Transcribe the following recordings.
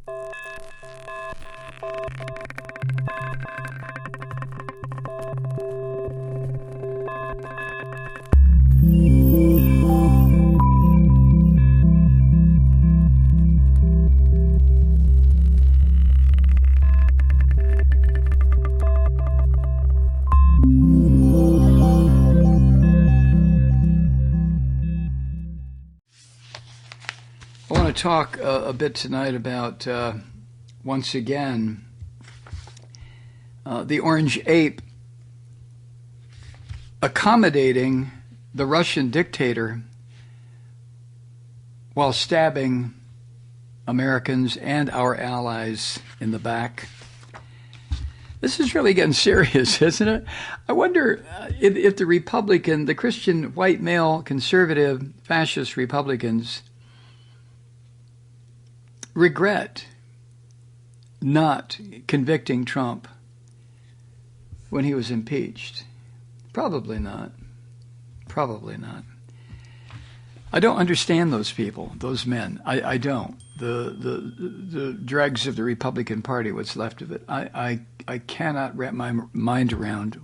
I want to talk a bit tonight about, once again, the Orange Ape accommodating the Russian dictator while stabbing Americans and our allies in the back. This is really getting serious, isn't it? I wonder if the Christian white male conservative fascist Republicans regret not convicting Trump when he was impeached. Probably not. Probably not. I don't understand those people, those men. I don't. The dregs of the Republican Party, what's left of it. I cannot wrap my mind around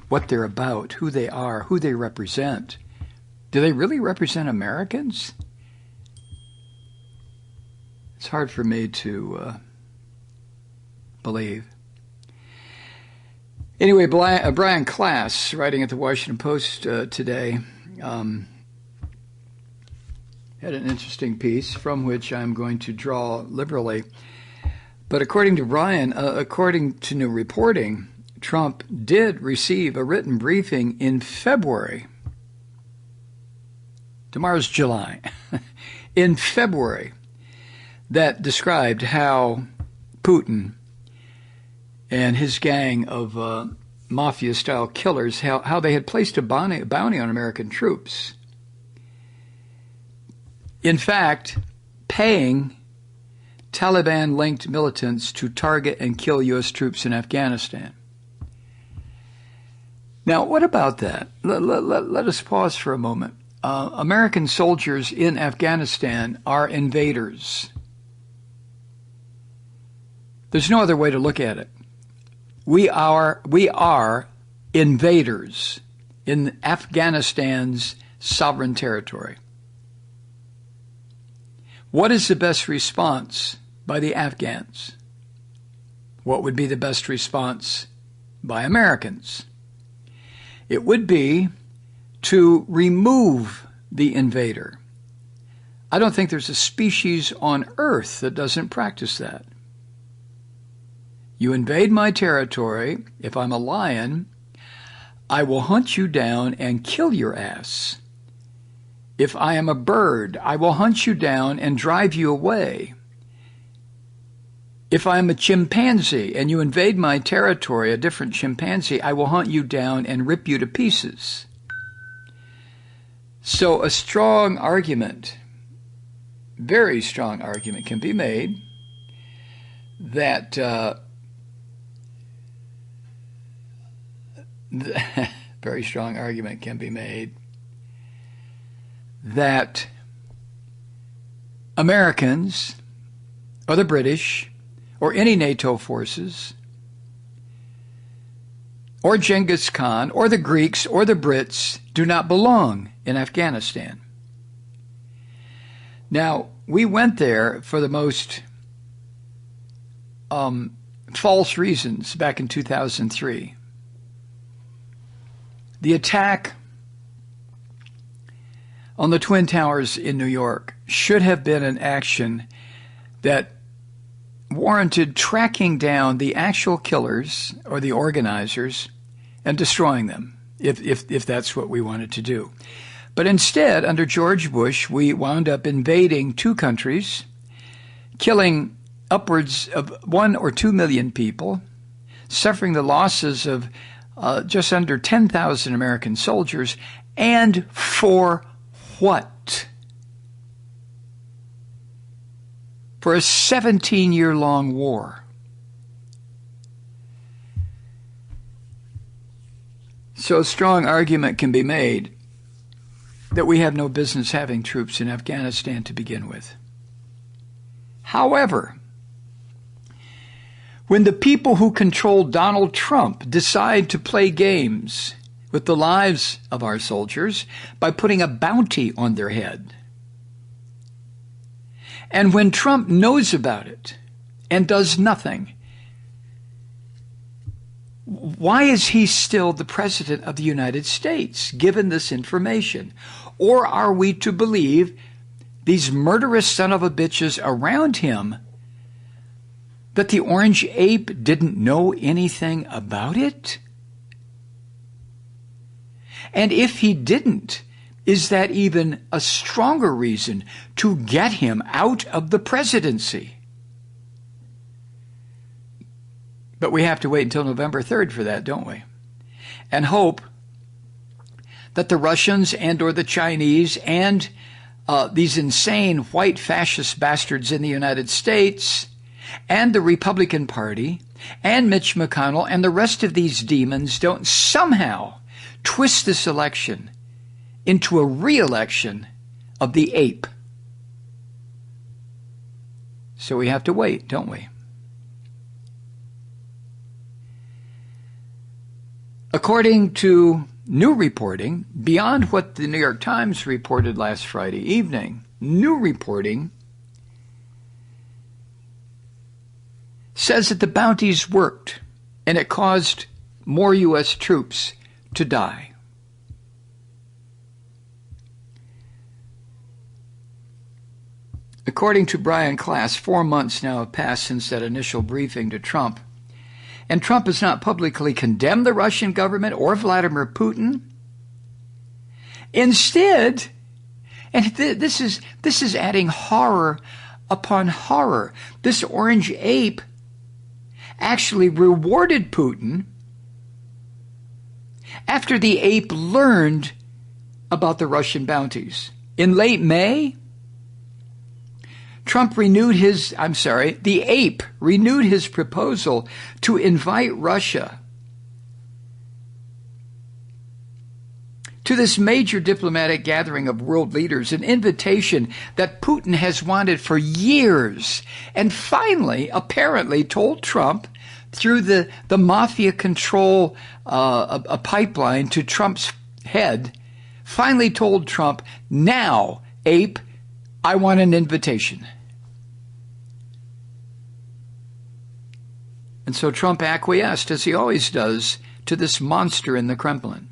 what they're about, who they are, who they represent. Do they really represent Americans? It's hard for me to believe. Anyway, Brian Klaas, writing at the Washington Post today, had an interesting piece from which I'm going to draw liberally. But according to Brian, according to new reporting, Trump did receive a written briefing in February. Tomorrow's July. In February, that described how Putin and his gang of mafia-style killers, how they had placed a bounty on American troops. In fact, paying Taliban-linked militants to target and kill U.S. troops in Afghanistan. Now, what about that? Let us pause for a moment. American soldiers in Afghanistan are invaders. There's no other way to look at it. We are invaders in Afghanistan's sovereign territory. What is the best response by the Afghans? What would be the best response by Americans? It would be to remove the invader. I don't think there's a species on earth that doesn't practice that. You invade my territory, if I'm a lion, I will hunt you down and kill your ass. If I am a bird, I will hunt you down and drive you away. If I am a chimpanzee and you invade my territory, a different chimpanzee, I will hunt you down and rip you to pieces. So a strong argument, very strong argument can be made that very strong argument can be made that Americans or the British or any NATO forces or Genghis Khan or the Greeks or the Brits do not belong in Afghanistan. Now, we went there for the most false reasons back in 2003. The attack on the Twin Towers in New York should have been an action that warranted tracking down the actual killers or the organizers and destroying them, if that's what we wanted to do. But instead, under George Bush, we wound up invading two countries, killing upwards of 1 or 2 million people, suffering the losses of just under 10,000 American soldiers, and for what? For a 17-year-long war. So a strong argument can be made that we have no business having troops in Afghanistan to begin with. However, When the people who control Donald Trump decide to play games with the lives of our soldiers by putting a bounty on their head, and when Trump knows about it and does nothing, why is he still the President of the United States, given this information? Or are we to believe these murderous son of a bitches around him that the orange ape didn't know anything about it? And if he didn't, is that even a stronger reason to get him out of the presidency? But we have to wait until November 3rd for that, don't we? And hope that the Russians and or the Chinese and these insane white fascist bastards in the United States and the Republican Party and Mitch McConnell and the rest of these demons don't somehow twist this election into a re-election of the ape. So we have to wait, don't we? According to new reporting, beyond what the New York Times reported last Friday evening, new reporting says that the bounties worked and it caused more U.S. troops to die. According to Brian Klass, 4 months now have passed since that initial briefing to Trump, and Trump has not publicly condemned the Russian government or Vladimir Putin. Instead, and this is adding horror upon horror, this orange ape actually rewarded Putin after the ape learned about the Russian bounties. In late May, the ape renewed his proposal to invite Russia to this major diplomatic gathering of world leaders, an invitation that Putin has wanted for years, and finally, apparently, told Trump through the mafia control a pipeline to Trump's head, finally told Trump, now, ape, I want an invitation. And so Trump acquiesced, as he always does, to this monster in the Kremlin.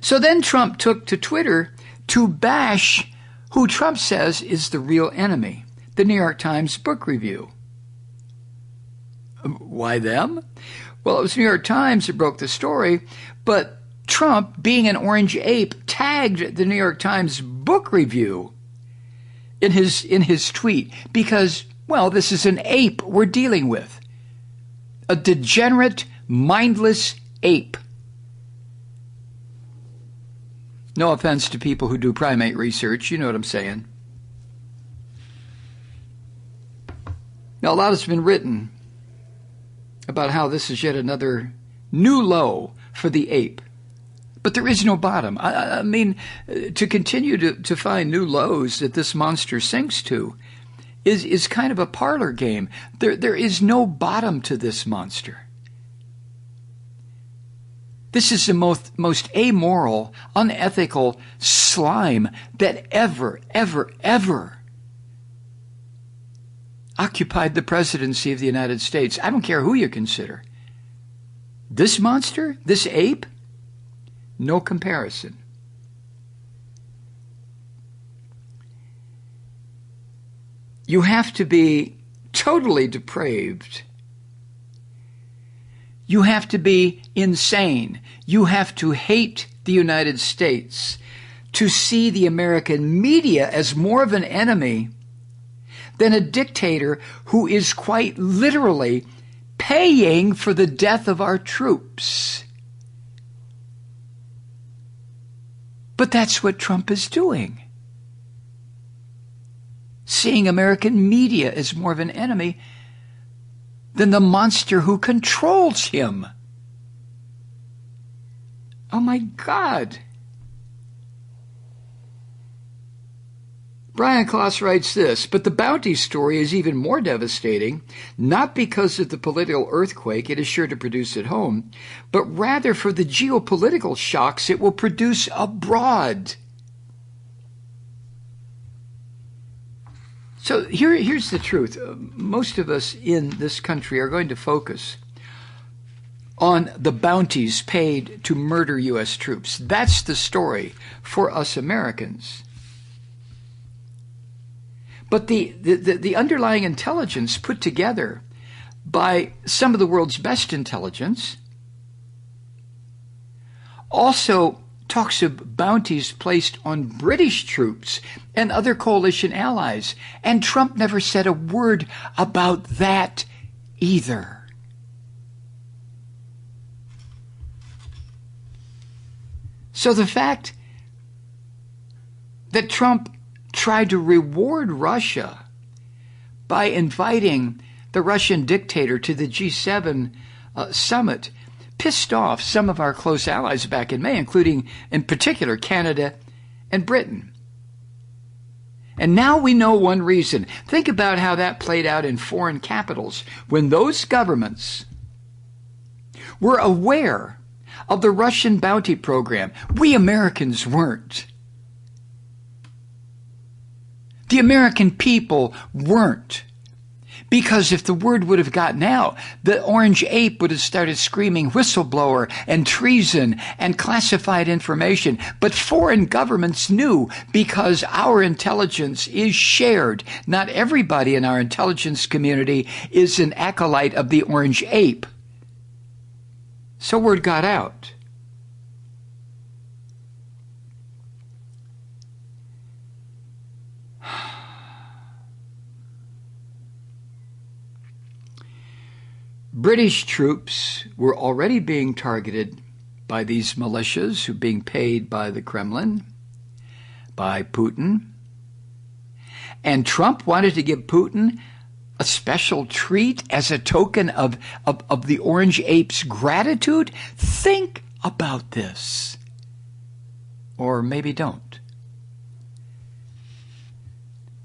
So then Trump took to Twitter to bash who Trump says is the real enemy, the New York Times book review. Why them? Well, it was New York Times that broke the story, but Trump, being an orange ape, tagged the New York Times book review in his tweet because, well, this is an ape we're dealing with. A degenerate, mindless ape. No offense to people who do primate research, you know what I'm saying. Now, a lot has been written about how this is yet another new low for the ape. But there is no bottom. I mean, to continue to find new lows that this monster sinks to is kind of a parlor game. There is no bottom to this monster. This is the most amoral, unethical slime that ever occupied the presidency of the United States. I don't care who you consider. This monster, this ape, no comparison. You have to be totally depraved. You have to be insane. You have to hate the United States to see the American media as more of an enemy than a dictator who is quite literally paying for the death of our troops. But that's what Trump is doing. Seeing American media as more of an enemy than the monster who controls him. Oh my God. Brian Kloss writes this, but the bounty story is even more devastating, not because of the political earthquake it is sure to produce at home, but rather for the geopolitical shocks it will produce abroad. So here's the truth. Most of us in this country are going to focus on the bounties paid to murder U.S. troops. That's the story for us Americans. But the underlying intelligence put together by some of the world's best intelligence also talks of bounties placed on British troops and other coalition allies. And Trump never said a word about that either. So the fact that Trump tried to reward Russia by inviting the Russian dictator to the G7 summit pissed off some of our close allies back in May, including, in particular, Canada and Britain. And now we know one reason. Think about how that played out in foreign capitals when those governments were aware of the Russian bounty program. We Americans weren't. The American people weren't. Because if the word would have gotten out, the orange ape would have started screaming whistleblower and treason and classified information. But foreign governments knew because our intelligence is shared. Not everybody in our intelligence community is an acolyte of the orange ape. So word got out. British troops were already being targeted by these militias who were being paid by the Kremlin, by Putin. And Trump wanted to give Putin a special treat as a token of the orange ape's gratitude. Think about this. Or maybe don't.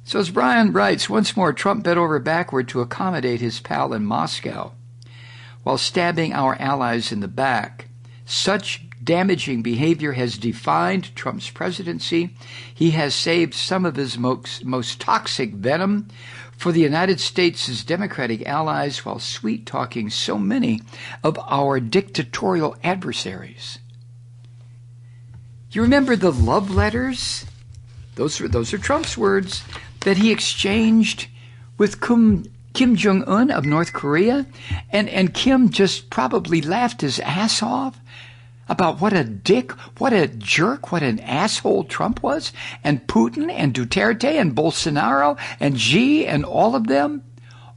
So as Brian writes, once more, Trump bent over backward to accommodate his pal in Moscow, while stabbing our allies in the back. Such damaging behavior has defined Trump's presidency. He has saved some of his most toxic venom for the United States' Democratic allies while sweet-talking so many of our dictatorial adversaries. You remember the love letters? Those are Trump's words that he exchanged with Kim Jong-un of North Korea, and Kim just probably laughed his ass off about what a dick, what a jerk, what an asshole Trump was, and Putin and Duterte and Bolsonaro and Xi and all of them,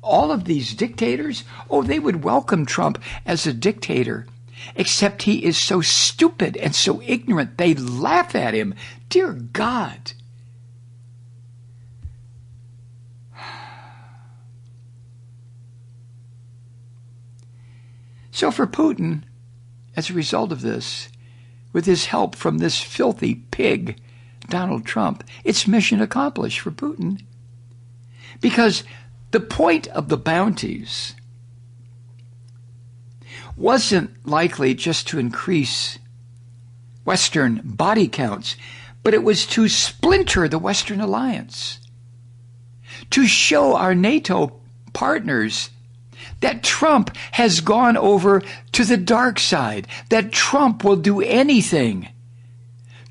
all of these dictators, they would welcome Trump as a dictator, except he is so stupid and so ignorant, they laugh at him. Dear God. So for Putin, as a result of this, with his help from this filthy pig, Donald Trump, it's mission accomplished for Putin. Because the point of the bounties wasn't likely just to increase Western body counts, but it was to splinter the Western alliance, to show our NATO partners that Trump has gone over to the dark side, that Trump will do anything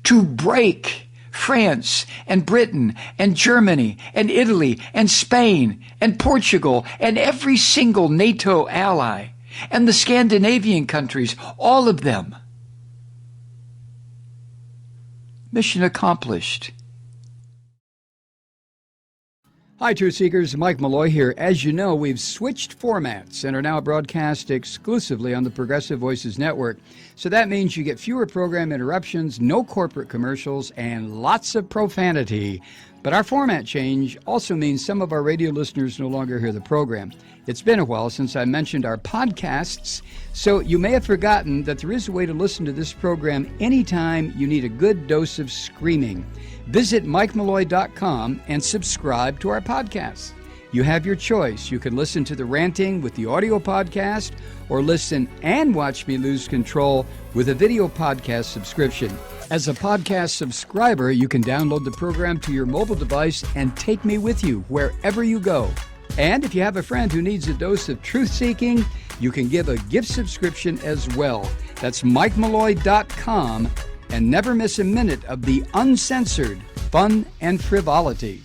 to break France and Britain and Germany and Italy and Spain and Portugal and every single NATO ally and the Scandinavian countries, all of them. Mission accomplished. Hi, Truth Seekers. Mike Malloy here. As you know, we've switched formats and are now broadcast exclusively on the Progressive Voices Network. So that means you get fewer program interruptions, no corporate commercials, and lots of profanity. But our format change also means some of our radio listeners no longer hear the program. It's been a while since I mentioned our podcasts, so you may have forgotten that there is a way to listen to this program anytime you need a good dose of screaming. Visit MikeMalloy.com and subscribe to our podcast. You have your choice. You can listen to the ranting with the audio podcast or listen and watch me lose control with a video podcast subscription. As a podcast subscriber, you can download the program to your mobile device and take me with you wherever you go. And if you have a friend who needs a dose of truth-seeking, you can give a gift subscription as well. That's MikeMalloy.com, and never miss a minute of the uncensored fun and frivolity.